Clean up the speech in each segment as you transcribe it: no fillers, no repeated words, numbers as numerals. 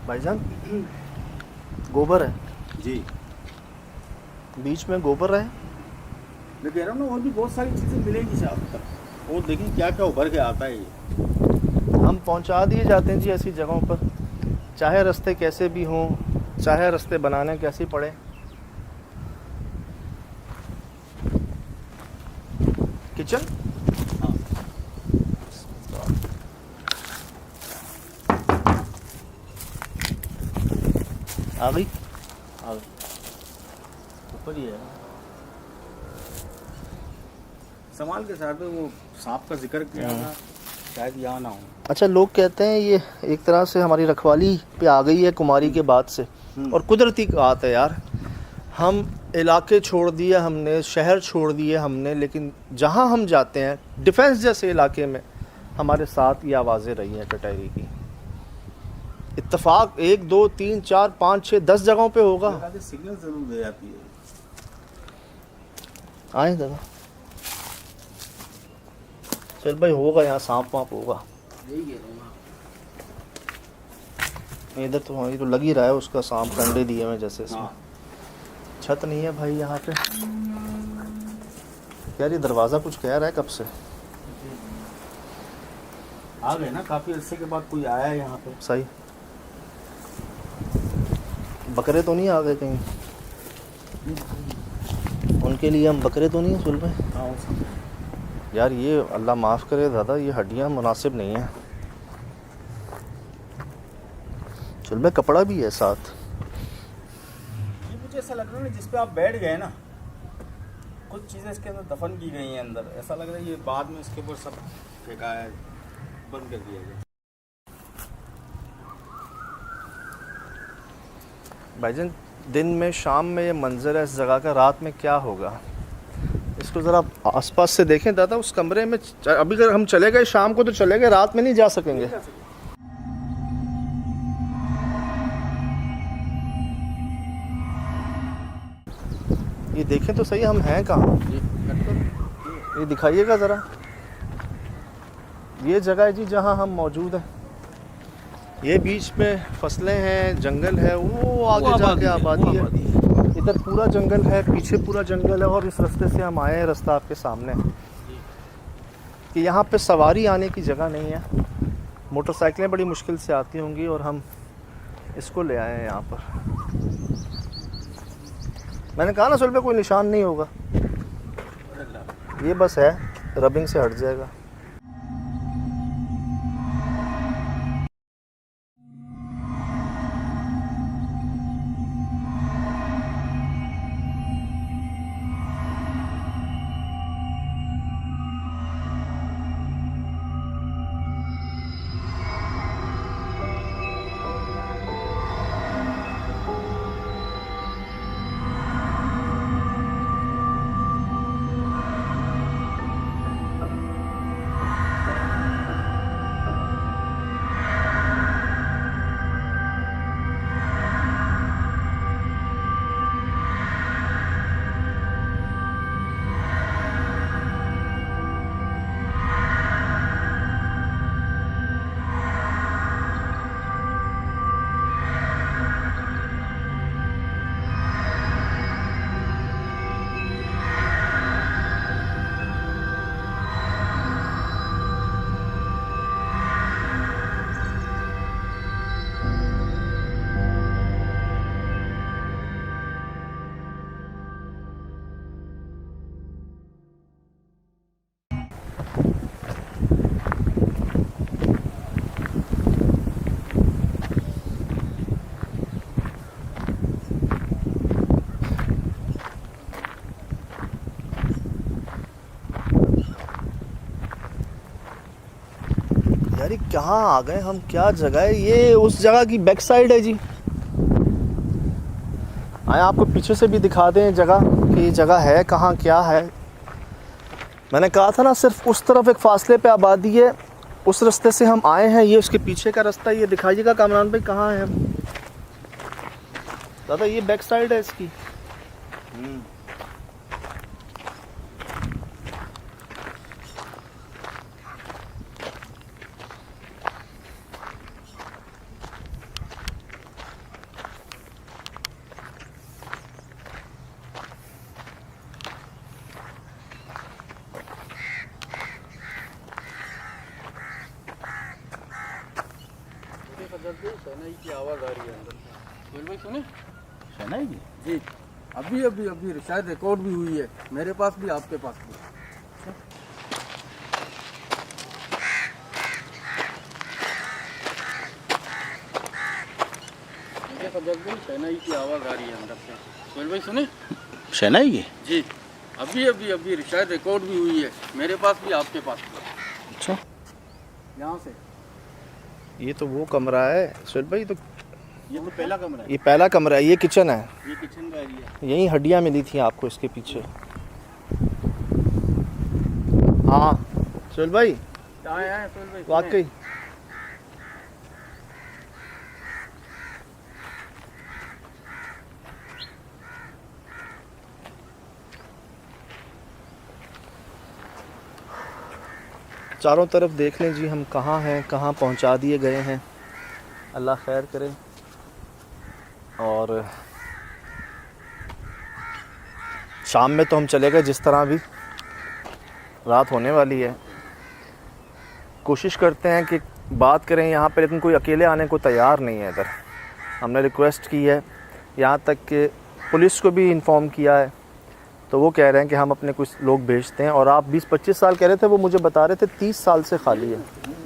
भाईजान गोबर है जी। बीच में गोबर है। मैं कह रहा हूँ ना और भी बहुत सारी चीज़ें मिलेंगी शायद तक। और देखिए क्या क्या उभर के आता है ये। हम पहुंचा दिए जाते हैं जी ऐसी जगहों पर, चाहे रास्ते कैसे भी हों, चाहे रास्ते बनाने कैसे पड़े। किचन हाँ आ गई। ऊपर ही है। संभाल के साथ में वो सांप का जिक्र किया था, शायद यहाँ ना हो। अच्छा, लोग कहते हैं ये एक तरह से हमारी रखवाली पे आ गई है कुमारी के बाद से, और कुदरती बात है यार। हम इलाके छोड़ दिए हमने, शहर छोड़ दिए हमने, लेकिन जहाँ हम जाते हैं डिफेंस जैसे इलाके में हमारे साथ ये आवाज़ें रही हैं टटहरी की। इत्तेफाक 1 2 3 4 5 6 10 जगहों पे होगा। सिग्नल जरूर दे जाती है। आए दादा, चल भाई होगा यहाँ सांप वाप होगा। इधर तो ये तो लग ही रहा है उसका सांप कंडे दिए में जैसे इसमें। हाँ। छत नहीं है भाई यहाँ पे यार। ये दरवाज़ा कुछ कह रहा है कब से। आ गए ना, काफी अरसे के बाद कोई आया है यहाँ पे। सही। बकरे तो नहीं आ गए कहीं? उनके लिए हम बकरे तो नहीं है सुल में? हाँ यार ये अल्लाह माफ़ करे दादा, ये हड्डियाँ मुनासिब नहीं है। चल में कपड़ा भी है साथ। ये मुझे ऐसा लग रहा है ना, जिस पे आप बैठ गए ना, कुछ चीज़ें इसके अंदर दफन की गई हैं अंदर। ऐसा लग रहा है ये बाद में इसके ऊपर सब फेंका है, बंद कर दिया गया। भाईजान दिन में शाम में ये मंजर है इस जगह का, रात में क्या होगा इसको ज़रा आसपास से देखें दादा। उस कमरे में अभी अगर हम चले गए शाम को तो चले गए, रात में नहीं जा सकेंगे। ये देखें तो सही, हम हैं कहाँ? ये दिखाइएगा ज़रा। ये जगह है जी जहाँ हम मौजूद हैं। ये बीच में फसलें हैं, जंगल है, वो आगे जाके आबादी है। इधर पूरा जंगल है, पीछे पूरा जंगल है, और इस रास्ते से हम आए हैं। रास्ता आपके सामने है कि यहाँ पे सवारी आने की जगह नहीं है। मोटरसाइकिलें बड़ी मुश्किल से आती होंगी और हम इसको ले आए हैं यहाँ पर। मैंने कहा ना सुल पे कोई निशान नहीं होगा, ये बस है रबिंग से हट जाएगा। यार ये कहाँ आ गए हम, क्या जगह है ये? उस जगह की बैक साइड है जी। आए आपको पीछे से भी दिखा दें जगह कि ये जगह है कहाँ, क्या है। मैंने कहा था ना सिर्फ उस तरफ एक फासले पे आबादी है, उस रास्ते से हम आए हैं। ये उसके पीछे का रास्ता, ये दिखाइएगा कामरान भाई कहाँ है हम। दादा ये बैक साइड है इसकी। शहनाई की आवाज़ आ रही है अंदर से। सोहेल भाई सुने? शहनाई की? जी, अभी शायद रिकॉर्ड भी हुई है, मेरे पास भी आपके पास भी। मुझे सजग भाई शहनाई की आवाज़ आ रही है अंदर से। सोहेल भाई सुने? शहनाई की? जी, अभी शायद रिकॉर्ड भी हुई है, मेरे पास भी आपके पास भी। अच्छा, यहाँ से ये तो वो कमरा है सुहेल भाई, तो ये तो पहला कमरा है। ये पहला कमरा है, ये किचन है। ये किचन का एरिया। यही हड्डियाँ मिली थी आपको इसके पीछे। हाँ सुहेल भाई, आए सोहेल भाई सुने? वाकई चारों तरफ देख लें जी, हम कहाँ हैं, कहाँ पहुँचा दिए गए हैं। अल्लाह खैर करे। और शाम में तो हम चले गए, जिस तरह भी रात होने वाली है। कोशिश करते हैं कि बात करें यहाँ पर, लेकिन कोई अकेले आने को तैयार नहीं है इधर। हमने रिक्वेस्ट की है, यहाँ तक कि पुलिस को भी इन्फॉर्म किया है, तो वो कह रहे हैं कि हम अपने कुछ लोग भेजते हैं। और आप 20-25 साल कह रहे थे, वो मुझे बता रहे थे 30 साल से खाली है।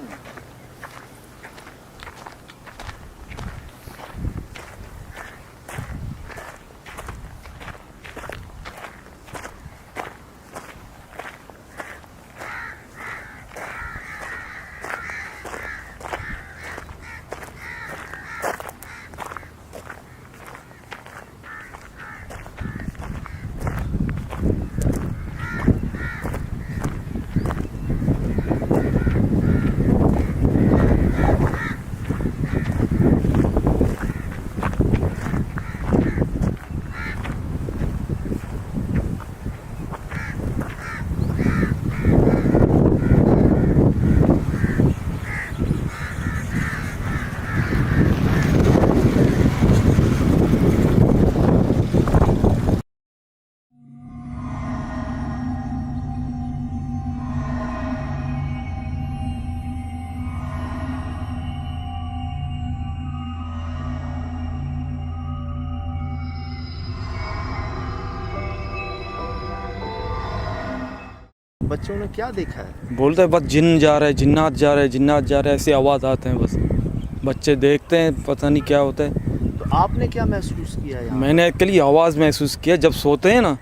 बच्चों ने क्या देखा है? बोलते हैं बस जिन जा रहे, जिन्नात जा रहे, जिन्नात जा रहे, ऐसी आवाज़ आते हैं। बस बच्चे देखते हैं, पता नहीं क्या होता है। तो आपने क्या महसूस किया यहाँ? मैंने एक्चुअली आवाज़ महसूस किया, जब सोते हैं ना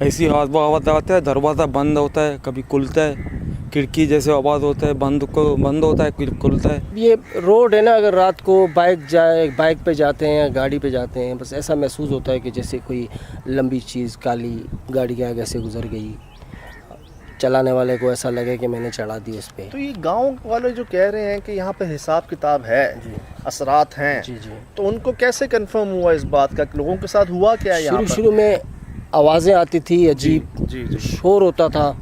ऐसी आवाज़ आता है। दरवाज़ा बंद होता है, कभी खुलता है, खिड़की जैसे आवाज़ होता है, बंद होता है, फिर खुलता है। ये रोड है ना, अगर रात को बाइक पे जाते हैं या गाड़ी पे जाते हैं, बस ऐसा महसूस होता है कि जैसे कोई लंबी चीज़ काली गाड़ी के आगे से गुजर गई। चलाने वाले को ऐसा लगे कि मैंने चढ़ा दी उस पर। तो ये गांव वाले जो कह रहे हैं कि यहाँ पे हिसाब किताब है, असरात हैं, जी जी। तो उनको कैसे कंफर्म हुआ इस बात का? लोगों के साथ हुआ क्या है यहाँ पर? शुरू में आवाज़ें आती थी, अजीब जी जी। शोर होता था,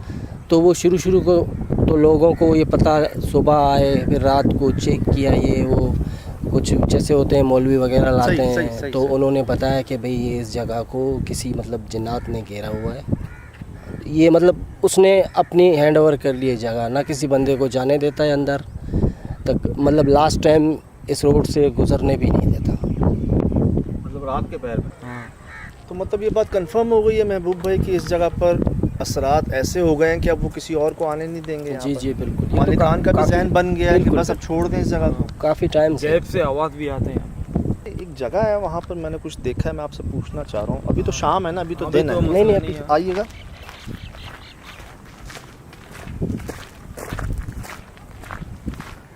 तो वो शुरू को तो लोगों को ये पता, सुबह आए फिर रात को चेक किया, ये वो कुछ जैसे होते हैं मौलवी वगैरह लाते हैं, तो उन्होंने बताया कि भाई ये इस जगह को किसी मतलब जिन्नात ने घेरा हुआ है। ये मतलब उसने अपनी हैंड ओवर कर ली जगह, ना किसी बंदे को जाने देता है अंदर तक। मतलब लास्ट टाइम इस रोड से गुजरने भी नहीं देता, मतलब रात के पैर में। तो मतलब ये बात कंफर्म हो गई है महबूब भाई कि इस जगह पर असरात ऐसे हो गए हैं कि अब वो किसी और को आने नहीं देंगे यहाँ जी पर। जी बिल्कुल। मालिकान का भी जहन बन गया है कि बस अब छोड़ दें इस जगह को। काफ़ी टाइम से गैप से आवाज़ भी आते हैं। एक जगह है वहाँ पर, मैंने कुछ देखा है, मैं आपसे पूछना चाह रहा हूँ। अभी तो शाम है ना, अभी तो अभी दिन तो है। मसला नहीं नहीं है। आइएगा।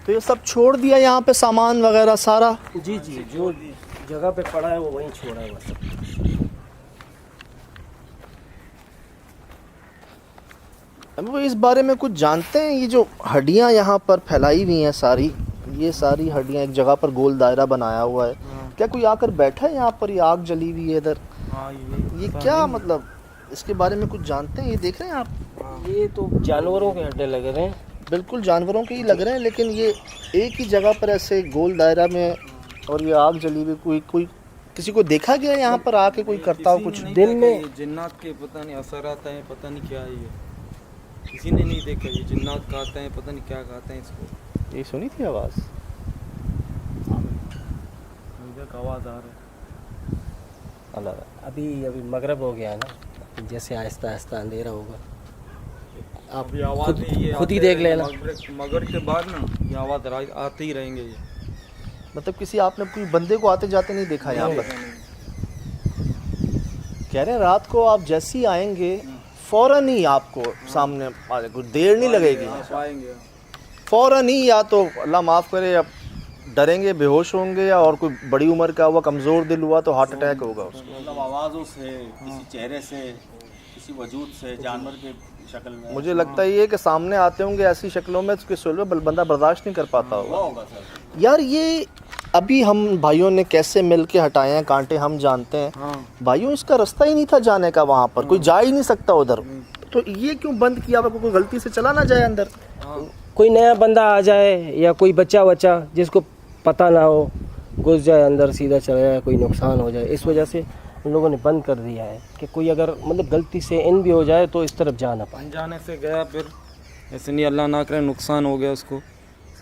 तो ये सब छोड़ दिया यहाँ पे, सामान वगैरह सारा? जी जी, जो जगह पे पड़ा है वो वहीं छोड़ा है बस। अब वो इस बारे में कुछ जानते हैं? ये जो हड्डियाँ यहाँ पर फैलाई हुई हैं सारी, ये सारी हड्डियाँ एक जगह पर गोल दायरा बनाया हुआ है, क्या कोई आकर बैठा है यहाँ पर? ये आग जली हुई है इधर, ये क्या मतलब, इसके बारे में कुछ जानते हैं? ये देख रहे हैं आप, ये तो जानवरों के हड्डे लगे रहे हैं। बिल्कुल जानवरों के ही लग रहे हैं, लेकिन ये एक ही जगह पर ऐसे गोल दायरा में, और ये आग जली हुई। कोई किसी को देखा गया यहाँ पर आके कोई करता हो कुछ? दिन में जिन्नात के पता नहीं असर आता है, पता नहीं क्या है ये, किसी ने नहीं देखा। ये जिन्नात खाते हैं, पता नहीं क्या खाते हैं इसको। ये सुनी थी आवाज़? आवाज़ आ रही अल्लाह अभी अभी मगरब हो गया है ना, जैसे आहिस्ता आहिस्ता अंधेरा होगा। आप अभी आवाज़ नहीं ये खुद ही आते देख लेना। मगर के बाद ना ये आवाज़ आते ही रहेंगे ये। मतलब किसी आपने कोई बंदे को आते जाते नहीं देखा यहाँ पर? कह रहे हैं रात को आप जैसे ही आएंगे फौरन ही आपको सामने आ जाए, कुछ देर नहीं लगेगी, पाएंगे फौरन ही। या तो अल्लाह माफ़ करे अब डरेंगे, बेहोश होंगे, या और कोई बड़ी उम्र का हुआ, कमज़ोर दिल हुआ तो हार्ट अटैक होगा उसको। मतलब आवाज़ों से, किसी चेहरे से, किसी वजूद से, जानवर के शक्ल में। मुझे लगता है ये कि सामने आते होंगे ऐसी शक्लों में कि सुलभ बंदा बर्दाश्त नहीं कर पाता होगा। होगा सर। यार ये अभी हम भाइयों ने कैसे मिल के हटाए हैं कांटे हम जानते हैं। हाँ। भाइयों इसका रास्ता ही नहीं था जाने का, वहाँ पर कोई जा ही नहीं सकता उधर, तो ये क्यों बंद किया? कोई गलती से चला ना जाए अंदर। कोई नया बंदा आ जाए या कोई बच्चा जिसको पता ना हो घुस जाए अंदर, सीधा चला जाए, कोई नुकसान हो जाए, इस वजह से उन लोगों ने बंद कर दिया है कि कोई अगर मतलब गलती से इन भी हो जाए तो इस तरफ जा ना पाए। अनजाने से गया, फिर ऐसे नहीं अल्लाह ना करे नुकसान हो गया उसको,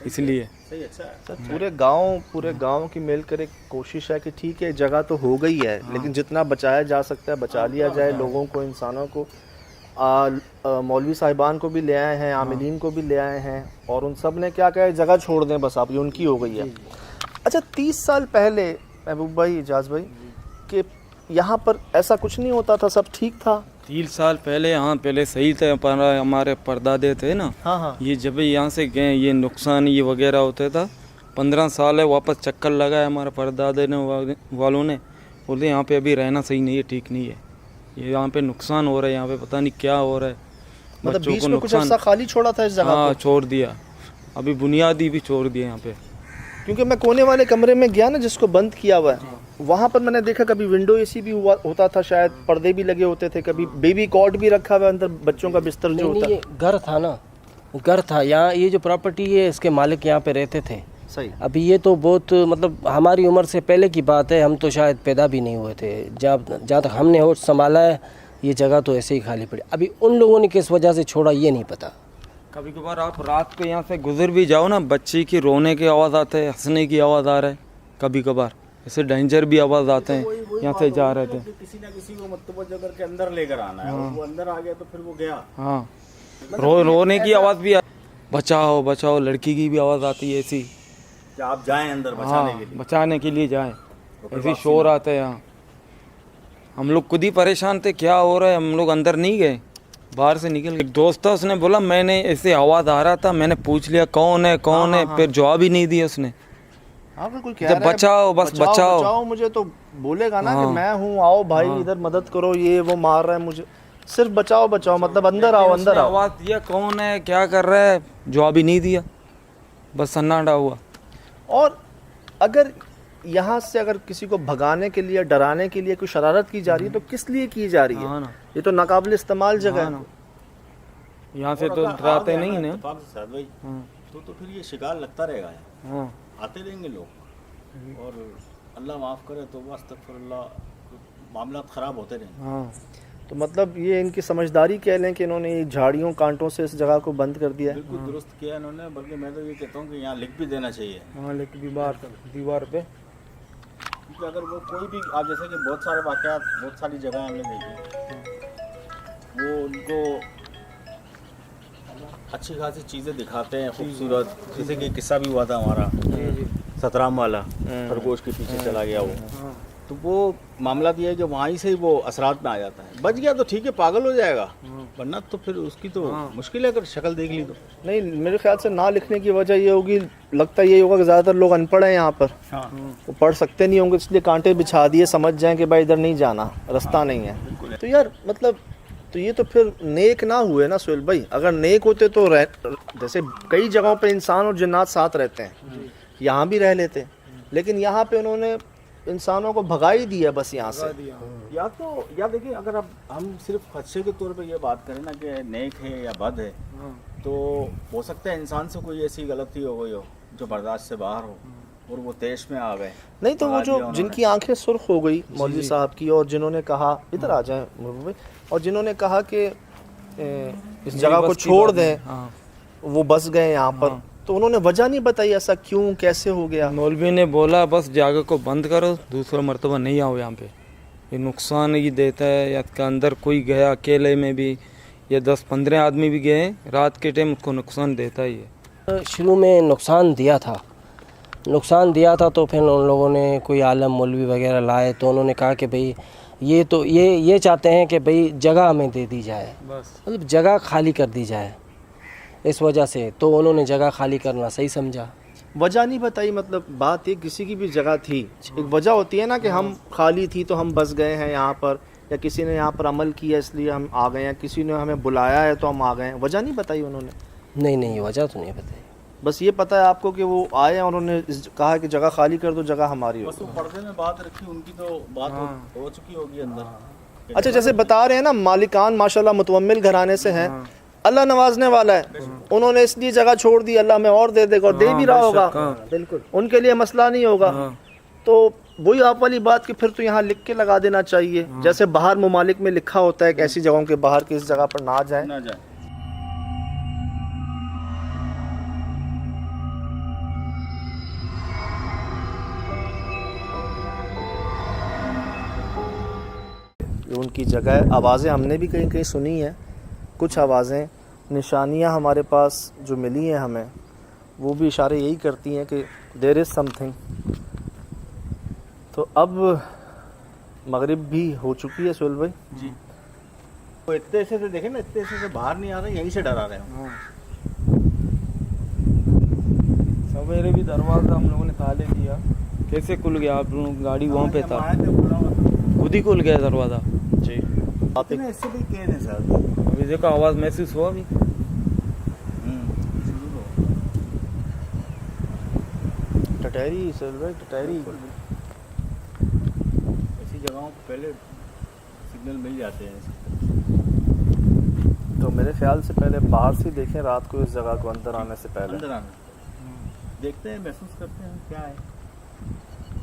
इसलिए। सही, अच्छा है। सर पूरे गांव की मिलकर एक कोशिश है कि ठीक है जगह तो हो गई है, लेकिन जितना बचाया जा सकता है बचा लिया जाए। लोगों को, इंसानों को, मौलवी साहिबान को भी ले आए हैं, आमिलीन को भी ले आए हैं, और उन सब ने क्या कहा जगह छोड़ दें बस, आप ये उनकी हो गई है। अच्छा 30 साल पहले महबूब भाई, इजाज़ भाई, कि यहाँ पर ऐसा कुछ नहीं होता था, सब ठीक था? 3 साल पहले हाँ पहले सही थे, पर हमारे परदादे थे ना, हाँ। ये जब यहाँ से गए ये नुकसान ये वगैरह होता था। 15 साल है वापस चक्कर लगा है हमारे परदादे ने वालों ने, बोलते यहाँ पे अभी रहना सही नहीं है, ठीक नहीं है, ये यहाँ पे नुकसान हो रहा है, यहाँ पे पता नहीं क्या हो रहा है। मतलब बच्चों बीच को में कुछ नुकसान, ऐसा खाली छोड़ा था इस जगह हाँ को? छोड़ दिया, अभी बुनियादी भी छोड़ दिया यहाँ पे। क्योंकि मैं कोने वाले कमरे में गया ना जिसको बंद किया हुआ है, वहाँ पर मैंने देखा कभी विंडो एसी भी होता था, शायद पर्दे भी लगे होते थे, कभी बेबी कॉट भी रखा हुआ अंदर, बच्चों का बिस्तर जो होता है। ये घर था ना, घर था यहाँ, ये जो प्रॉपर्टी है इसके मालिक यहाँ पे रहते थे। सही। अभी ये तो बहुत मतलब हमारी उम्र से पहले की बात है, हम तो शायद पैदा भी नहीं हुए थे जहाँ तक हमने होश संभाला है। ये जगह तो ऐसे ही खाली पड़ी, अभी उन लोगों ने किस वजह से छोड़ा ये नहीं पता। कभी कभार आप रात को यहाँ से गुजर भी जाओ ना, बच्चे की रोने की आवाज़ आते है, हंसने की आवाज़ आ रहा है, कभी कभार ऐसे डेंजर भी आवाज़ आते हैं। यहाँ से जा रहे थे, किसी ना किसी को मतलब जगह के अंदर लेकर आना है, वो अंदर आ गया तो फिर वो गया। हाँ रोने की आवाज़ भी बचाओ बचाओ, लड़की की भी आवाज़ आती है ऐसी, कि आप जाएं अंदर बचाने के लिए। बचाने के लिए जाएं, ऐसी शोर आते हैं यहाँ। हम लोग खुद ही परेशान थे, क्या हो रहा है, हम लोग अंदर नहीं गए, बाहर से निकल गए। एक दोस्त था, उसने बोला मैंने ऐसे आवाज़ आ रहा था, मैंने पूछ लिया कौन है कौन है, फिर जवाब ही नहीं दिया उसने। हाँ कोई कह जब रहा है बचाओ बस बचाओ, मुझे तो बोलेगा ना कि मैं हूँ, आओ भाई इधर मदद करो, ये वो मार रहा है मुझे, सिर्फ बचाओ बचाओ, मतलब अंदर आओ अंदर आओ। आवाज़ दिया कौन है क्या कर रहा है, जवाब ही नहीं दिया, बस सन्नाटा हुआ। और अगर यहाँ से अगर किसी को भगाने के लिए, डराने के लिए कोई शरारत की जा रही है तो किस लिए की जा रही है? हाँ ना, ये तो नाकाबिल इस्तेमाल जगह है। यहाँ से तो डराते नहीं ना। साद भाई, तो फिर ये शिकार लगता रहेगा, हाँ आते रहेंगे लोग, और अल्लाह माफ़ करे तो अस्तगफिरुल्लाह, मामला ख़राब होते रहेंगे। हाँ, तो मतलब ये इनकी समझदारी कह लें कि इन्होंने ये झाड़ियों कांटों से इस जगह को बंद कर दिया है। बिल्कुल दुरुस्त किया इन्होंने, बल्कि मैं तो ये कहता हूँ कि यहाँ लिख भी देना चाहिए, हाँ लेकिन दीवार पे, क्योंकि अगर वो कोई भी, आप जैसे कि बहुत सारे वाक़यात, बहुत सारी जगह हमने देखी, वो उनको अच्छी खासी चीज़ें दिखाते हैं खूबसूरत, जैसे कि किस्सा भी हुआ था हमारा सतराम वाला, खरगोश के पीछे चला गया वो, तो वो मामला दिया है कि वहाँ ही से वो असरात में आ जाता है। बच गया तो ठीक है, पागल हो जाएगा, वरना तो फिर उसकी तो मुश्किल है अगर शक्ल देख ली तो। नहीं मेरे ख्याल से ना लिखने की वजह ये होगी, लगता ये होगा कि ज़्यादातर लोग अनपढ़ हैं यहाँ पर, वो पढ़ सकते नहीं होंगे, इसलिए कांटे बिछा दिए, समझ जाएं कि भाई इधर नहीं जाना, रास्ता नहीं है। तो यार मतलब तो ये तो फिर नेक ना हुए ना सुहेल भाई। अगर नेक होते तो जैसे कई जगहों पे इंसान और जिन्नात साथ रहते हैं, यहाँ भी रह लेते, लेकिन यहाँ पे उन्होंने इंसानों को भगा ही दिया बस यहाँ से। या देखिए, अगर अब हम सिर्फ खदशे के तौर पे ये बात करें ना कि नेक है या बद है, तो हो सकता है इंसान से कोई ऐसी गलती हो गई हो जो बर्दाश्त से बाहर हो और वो देश में आ गए। नहीं तो वो जो जिनकी आंखें सुर्ख हो गई मौलवी साहब की, और जिन्होंने कहा इधर आ जाए, और जिन्होंने कहा कि इस जगह को छोड़ दें, वो बस गए यहाँ पर, तो उन्होंने वजह नहीं बताई ऐसा क्यों कैसे हो गया? मौलवी ने बोला बस जगह को बंद करो, दूसरा मरतबा नहीं आओ यहाँ पे, ये नुकसान ही देता है। या के अंदर कोई गया अकेले में भी, या 10-15 आदमी भी गए रात के टाइम, उसको नुकसान देता ही है। शुरू में नुकसान दिया था तो फिर उन लोगों ने कोई आलम मौलवी वगैरह लाए, तो उन्होंने कहा कि भाई ये चाहते हैं कि भाई जगह हमें दे दी जाए, बस मतलब जगह खाली कर दी जाए, इस वजह से तो उन्होंने जगह खाली करना सही समझा। वजह नहीं बताई, मतलब बात ये किसी की भी जगह थी, एक वजह होती है ना कि हम खाली थी तो हम बस गए हैं यहाँ पर, या किसी ने यहाँ पर अमल किया इसलिए हम आ गए हैं, किसी ने हमें बुलाया है तो हम आ गए हैं। वजह नहीं बताई उन्होंने? नहीं वजह तो नहीं बताई। बस ये पता है आपको कि वो आए हैं, उन्होंने कहा कि जगह खाली कर दो, जगह हमारी हो। बस वो पर्दे में बात रखी, उनकी तो बात हो चुकी होगी अंदर। अच्छा, जैसे बता रहे हैं ना, मालिकान माशाल्लाह मुतवम्मिल घराने से हैं, अल्लाह नवाजने वाला है, उन्होंने इसलिए जगह छोड़ दी, अल्लाह में और दे देगा, और दे भी रहा होगा, बिल्कुल उनके लिए मसला नहीं होगा। तो वही आप वाली बात कि फिर तो यहाँ लिख के लगा देना चाहिए, जैसे बाहर ममालिक में लिखा होता है कि ऐसी जगहों के बाहर की इस जगह पर ना जाए। ये उनकी जगह है। आवाज़ें हमने भी कहीं कहीं सुनी हैं, कुछ आवाज़ें, निशानियाँ हमारे पास जो मिली हैं हमें, वो भी इशारे यही करती हैं कि देयर इज़ समथिंग। तो अब मगरिब भी हो चुकी है सोहेल भाई जी। तो इतने ऐसे से देखें ना, इतने ऐसे से बाहर नहीं आ रहे, यहीं से डरा रहे हैं। सवेरे भी दरवाज़ा हम लोगों ने ताले दिया, कैसे खुल गया? आप लोगों गाड़ी वहाँ पे था, खुद ही खुल गया दरवाज़ा जी। इससे भी कैद है सर। अभी देखो आवाज़ महसूस हुआ अभी। टटहरी सोहेल भाई, टटहरी। ऐसी जगहों को पहले सिग्नल मिल जाते हैं। तो मेरे ख्याल से पहले बाहर से देखें रात को इस जगह को, अंदर आने से पहले। अंदर आना देखते हैं, महसूस करते हैं क्या है।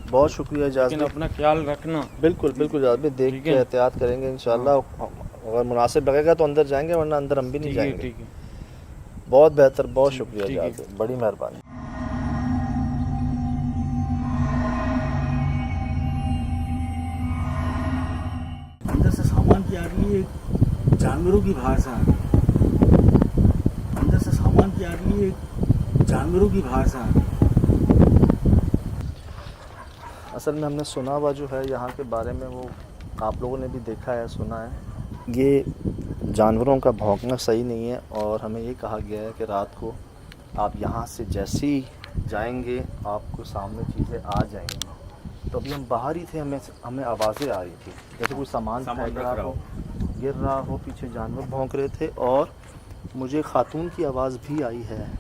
बहुत शुक्रिया इजाज़त, लेकिन अपना ख्याल रखना। बिल्कुल बिल्कुल इजाज़त भाई, देख के एहतियात करेंगे इंशाल्लाह। अगर मुनासिब लगेगा तो अंदर जाएंगे, वरना अंदर हम भी नहीं जाएंगे। ठीक है। बहुत बेहतर, बहुत शुक्रिया इजाज़त, बड़ी मेहरबानी। अंदर से सामान की आ रही है, जानवरों की भाषा। अंदर से सामान की आ रही है, जानवरों की भाषा। असल में हमने सुना हुआ जो है यहाँ के बारे में, वो आप लोगों ने भी देखा है, सुना है, ये जानवरों का भौंकना सही नहीं है। और हमें ये कहा गया है कि रात को आप यहाँ से जैसे ही जाएंगे आपको सामने चीज़ें आ जाएंगी। तो अभी हम बाहर ही थे, हमें आवाज़ें आ रही थी जैसे कोई सामान फेंक रहा हो, गिर रहा हो, पीछे जानवर भौंक रहे थे, और मुझे खातून की आवाज़ भी आई है।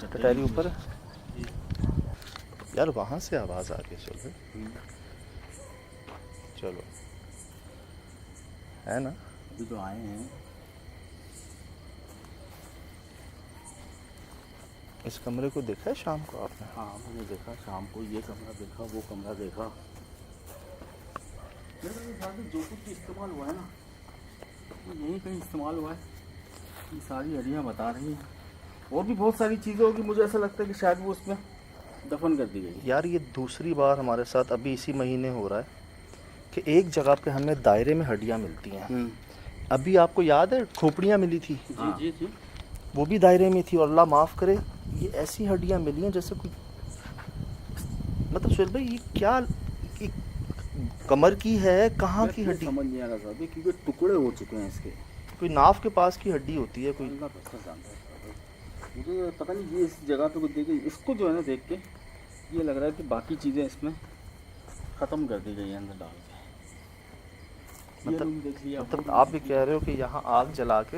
टटहरी ऊपर यार, वहाँ से आवाज़ आ रही है। चलो है ना, अभी तो आए हैं। इस कमरे को देखा है शाम को आपने? हाँ, मैंने देखा शाम को, ये कमरा देखा, वो कमरा देखा। मेरे ख्याल से जो कुछ इस्तेमाल हुआ है ना, वो यहीं कहीं इस्तेमाल हुआ है। ये सारी हड्डियाँ बता रही हैं, और भी बहुत सारी चीज़ें होगी। मुझे ऐसा लगता है कि शायद वो उसमें दफन कर दी गई। यार ये दूसरी बार हमारे साथ अभी इसी महीने हो रहा है कि एक जगह पे हमें दायरे में हड्डियाँ मिलती हैं। अभी आपको याद है खोपड़ियाँ मिली थी? जी जी। वो भी दायरे में थी, और अल्लाह माफ़ करे ये ऐसी हड्डियाँ मिली हैं जैसे कोई, मतलब सोहेल भाई ये क्या, ये कमर की है, कहाँ की हड्डी? समझ नहीं आ रहा था क्योंकि टुकड़े हो चुके हैं इसके। कोई नाफ के पास की हड्डी होती है कोई। अल्लाह बस जानता है। मुझे पता नहीं, ये इस जगह पे कुछ देखे, इसको जो है ना देख के ये लग रहा है कि बाकी चीज़ें इसमें ख़त्म कर दी गई हैं अंदर डाल के। मतलब देख लिया, मतलब आप भी कह रहे हो कि यहाँ आग जला के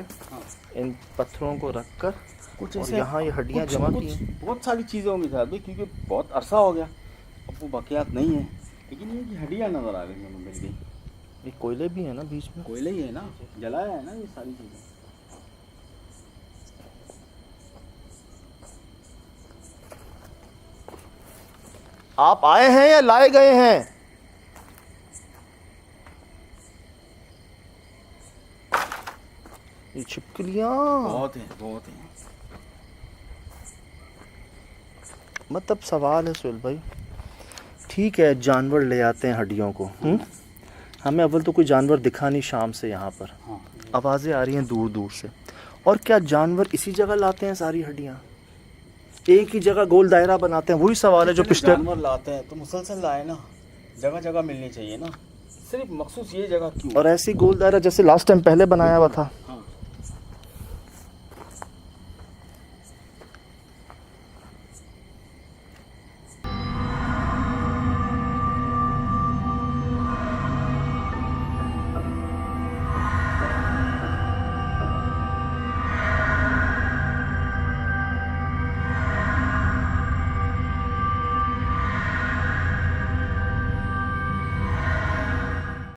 इन पत्थरों को रख कर कुछ और ऐसे यहाँ ये हड्डियाँ जमा की हैं। बहुत सारी चीज़ें होंगी शायद भाई, क्योंकि बहुत अरसा हो गया, अब वो बाकियात नहीं है, लेकिन ये कि हड्डियाँ नज़र आ गई हमें, मिल गई। ये कोयले भी हैं ना बीच में? कोयले ही है ना, जलाया है ना ये सारी चीज़ें। आप आए हैं या लाए गए हैं? ये छिपकलियाँ बहुत है, बहुत है। मतलब सवाल है सुहेल भाई, ठीक है जानवर ले आते हैं हड्डियों को, हमें अव्वल तो कोई जानवर दिखा नहीं शाम से यहाँ पर, हाँ, आवाज़ें आ रही हैं दूर दूर से, और क्या जानवर इसी जगह लाते हैं सारी हड्डियाँ, एक ही जगह गोल दायरा बनाते हैं? वही सवाल है जो पिछले जानवर लाते हैं तो मुसलसल लाए ना, जगह जगह मिलनी चाहिए ना, सिर्फ मखसूस ये जगह क्यों? और ऐसी गोल दायरा जैसे लास्ट टाइम पहले बनाया हुआ था।